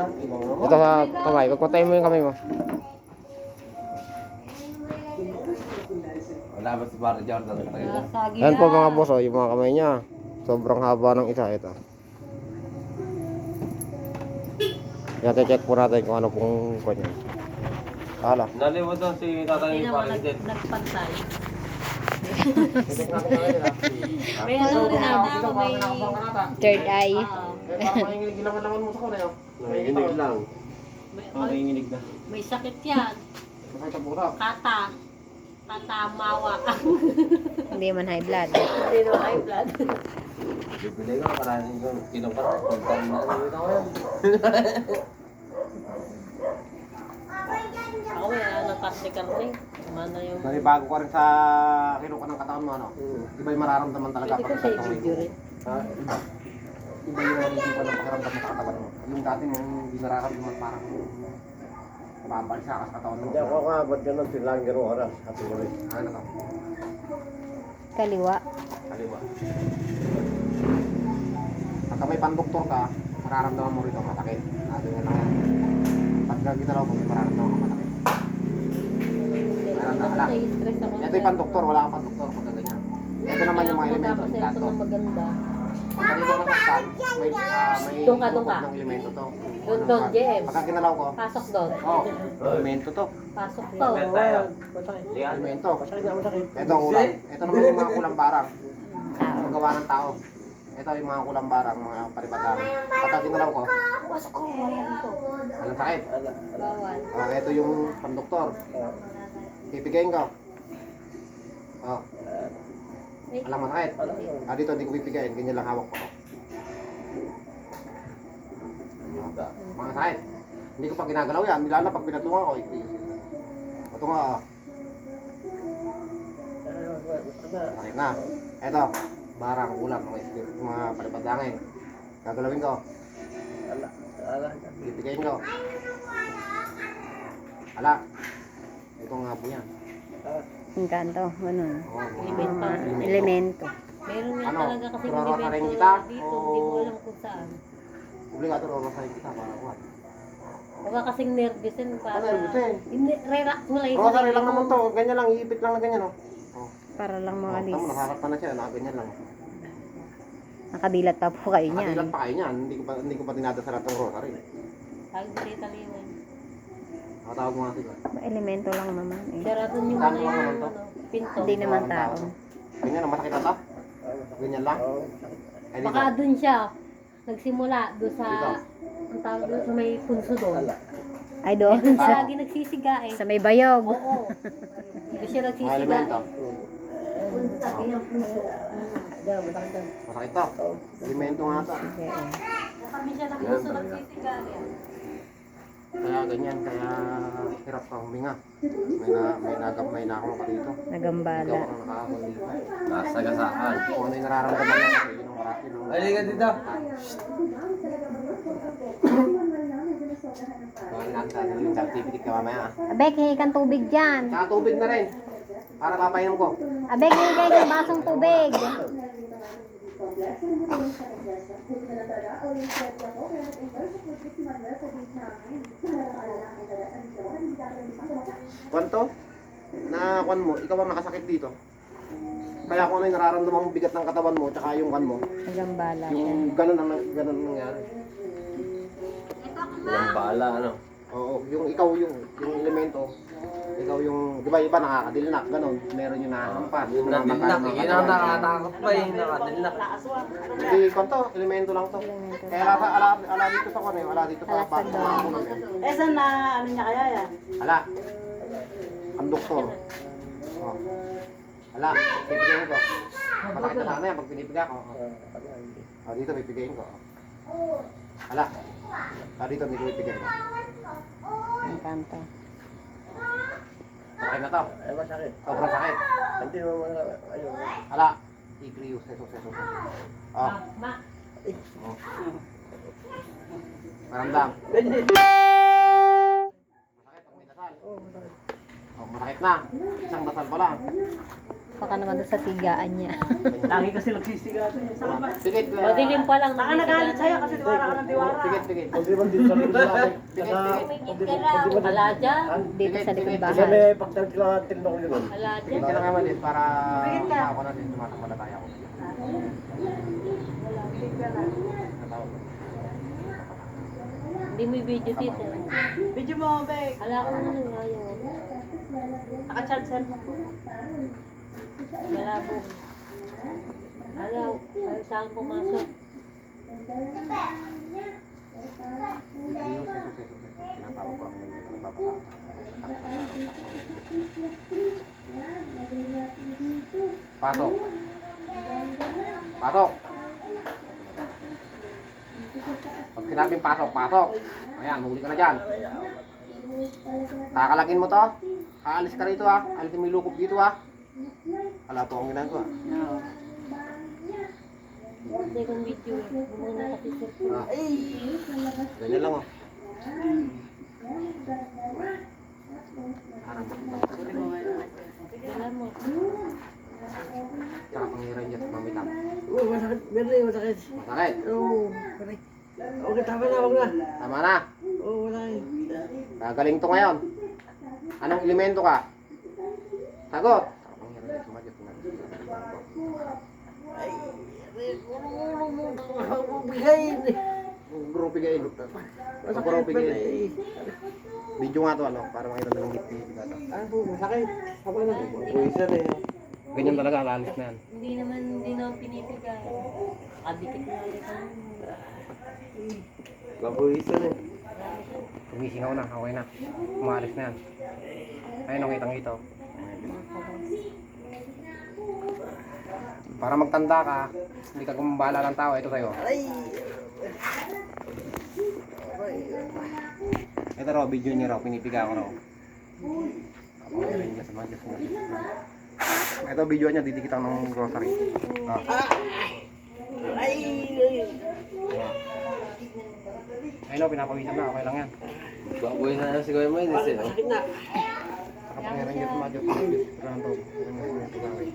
Ito sa kamay. Pagpatayin mo yung kamay mo. Wala ba si Barry Jordan? Ayan po mga boss, oh, yung mga kamay niya. Sobrang haba ng isa. Ito. Yan, check po natin kung ano pong kanya. Hala. Naliwa doon si tatay ni Barry Jordan. Nagpantay. Check natin ngayon ha. May ano rin ata, may... Third eye. Parang manginginig laman mo sa kulay. Nanginginig lang. Nanginginig na. May sakit yan. Masakit ang puso. Kata. Katamawa ka. Hindi man high blood. Hindi no high blood. Bibili nga, paranin ko. Kinumpara. Pagkain na namin ako yan. Ako yan, nagkasli-karni. Mana yung... Bago ko rin sa kinuha ng katawan mo, ano? Iba yung mararamdaman talaga. Pwede ko sa i-video rin. Iba yung nalilipan ng pakiramdam mo sa katawan mo. Yung dati mong hindi nararamdaman parang mabalsa ka sa katawan mo. Hindi ako nga, ba't ganun silang gano'ng oras? Happy ulit. Ano to? Kaliwa. Kaliwa. Pagka may pandoktor ka, mararamdaman mo rito masakit. Sabi nga lang yan. Pagka ginalaw mo, may mararamdaman mo masakit. Nai-stress ako. Ito yung pandoktor, wala kang pandoktor pagka ganyan. Ito naman yung mga elemento ng Ito kanto. ng maganda. Pagka dito nasaktan, may Doon ka. tukod ng elemento to. Doon, JM. Pagka ginalaw ko, Pasok doon. elemento to. Pasok to. Elemento. Ito ang ulam. Ito naman yung mga kulang barang. Ang gawa ng tao. Ito yung mga kulang barang, mga palipadang. Pagka ginalaw ko, walang sakit. Bawal. Ito yung pandoktor. Pipigayin ko. Alam mo sakit. Dito hindi ko pipigayin, ganyan lang hawak ko. Mga sakit. Hindi ko pa ginagalaw yan, nilala pag pinatunga ko. Patunga ko. Sakit na. Ito, barang, ulam, mga palipadangin. Gagalawin ko. Pipigayin ko. Ala. Ito nga po yan. Yung kanto. Ganun. Elemento. Elemento. Meron nga Ano, talaga kasi rorosarin elemento kita? dito. O- Hindi ko alam kung saan. Obligato rorosahin kita para kuhan. Baka kasing nervousin para... nervousin? Hindi, relax mo lang. Rosary lang naman to. Ganyan lang, iipit lang na ganyan, oh. Para lang Tama, makalis. nakakat na siya, nakaganyan lang. Nakadilat pa po kayo niyan. Kadilat pa kayo niyan, hindi ko pa dinadasalat ng rosary. Tawag dito taliwan. Nakatawag mo nga siguro. Elemento lang naman eh. Sarado nyo Saan muna mo naman yung to? pinto. Hindi naman tao. Ganyan, ang masakit na to? Ganyan lang? Eh, dito. Baka dun siya nagsimula doon sa... Dito. Ang tawag doon sa may punso doon. Ay doon. Doon siya Sa, lagi nagsisiga eh. sa may bayog. Oo. Doon siya Mga nagsisiga elemento. eh. Punta, yung punso. Masakit to. Elemento nga to. Okay. Kami siya ng puso nagsisiga eh. Kaya ganyan, kaya hirap kang huminga. May nakakong ka dito. Ikaw Nagambala. ang nakakakundi ka. Nasa gasaan. Kung ano yung nararamdaman niya kasi yun ang marami. Halika dito. Yung certificate ka mamaya. Abek, hingi kang tubig dyan. Tsaka tubig na rin. Para papainom ko. Abek, hingi kayo ng basong tubig. Kwanto? Na kwan mo, ikaw ang nakasakit dito. Kaya kung ano yung nararamdaman mong bigat ng katawan mo, tsaka yung kwan mo, Nagambala siya. yung ganun ang nangyari. Walang bala, ano? Oo, yung ikaw yung elemento, ikaw yung, di ba iba nakakadilnak, ganun, meron yung nakakampan. Yung nadilnak, yun ang nakatakot pa yung nakadilnak. Hindi, kwanto, elemento lang to. Kaya ala dito sa kwan eh, ala dito sa bago ng mga kulong eh. Eh, saan na ano niya kaya yan? Ala, ang doktor. Oh. Ala, pipigayin ko. Masakit na sana yan pag pinipiga ko. Oh, dito pipigayin ko. Ala, dito hindi ko pipigayin ko. Ang kanto. Masakit na to. Ay, masakit. Sobrang sakit. Hindi mo mga, ayun. Ala, i-crius, seso. Oh, Ma, oh. Maramdam. Hindi. Masakit pag may dasal. Oh, masakit na. Isang dasal pa lang. Baka naman doon sa sigaan niya. Lagi kasi nagsisigato niya. Saan ba? Sige, Madilim pa lang. Baka nagalit sa'yo kasi diwara ka ng diwara. sige, sige. Hindi man dito sa likod bahay. Ala dyan. Dito sa likod Kasi bahay. may pagtaglatin ako yun. Ala Sige dyan. ka lang naman din para ako na din tumatakbalatay ako. Natawag ko. Hindi mo i-video dito. Video mo, Bek. Ala ko na nang ayaw. Naka-charge mo. Malabo. Alaw. Ayaw saan pumasok. Tinatawag ko ako ng nagbabasa. Pasok. Pasok. Pag sinabing pasok, pasok. Ayan, huli ka na dyan. Kakalagin mo to. Aalis ka rito ha. Alisin mo yung lukop dito ha. Wala po akong ginagawa. Hindi kong video. Bumuna kasi sir. Ganyan lang oh. Parang Alam mo. tsaka pangiran dyan sa mamitang. Oo, masakit. Meron masakit. Masakit. Oo, masakit. Okay, tama na, wag na. Tama na. Oo, wala eh. Gagaling to ngayon. Anong elemento ka? Sagot. Tsaka pangiran dyan sa mamitang. Ay, ulo mo. Bigayin. Guro pigain. Guro pigain. Video nga to ano, para makita na ng ngiti. Ano po, masakit. Sabay na. Buwisan eh. Ganyan talaga, alis na yan. Hindi naman pinipigay. Kadikit na ulit ako. Babuwisan eh. Tumisingaw na, okay na. Umalis na yan. Ayun, nakitang ito. Para magtanda ka, hindi ka gumabala ng tao, ito sa'yo. Ay! Ito raw, video niya raw, pinipiga ko raw. Ako rin niya sa mga Diyos niya. Ito video niya, didikitan ng grocery. Ah. Ay! Ayun o, pinapawisan na, okay lang yan. Baboy na si Kuya May. Masakit na. Saka pangyari niya sa mga Diyos niya. Pagkahan to, ano yung pagkawin.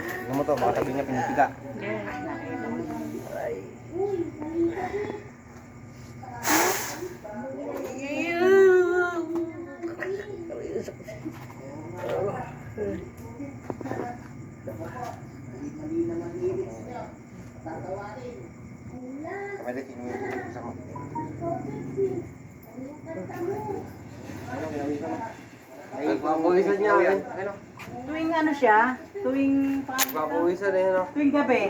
Tignan mo to, baka sabihin niya pinipiga. Kapag ito yung isa mo. Ano, pinawisan mo? Nagpapawisan niya. Ano? Tuwing ano siya, tuwing Nagpapawisan eh. tuwing gabi,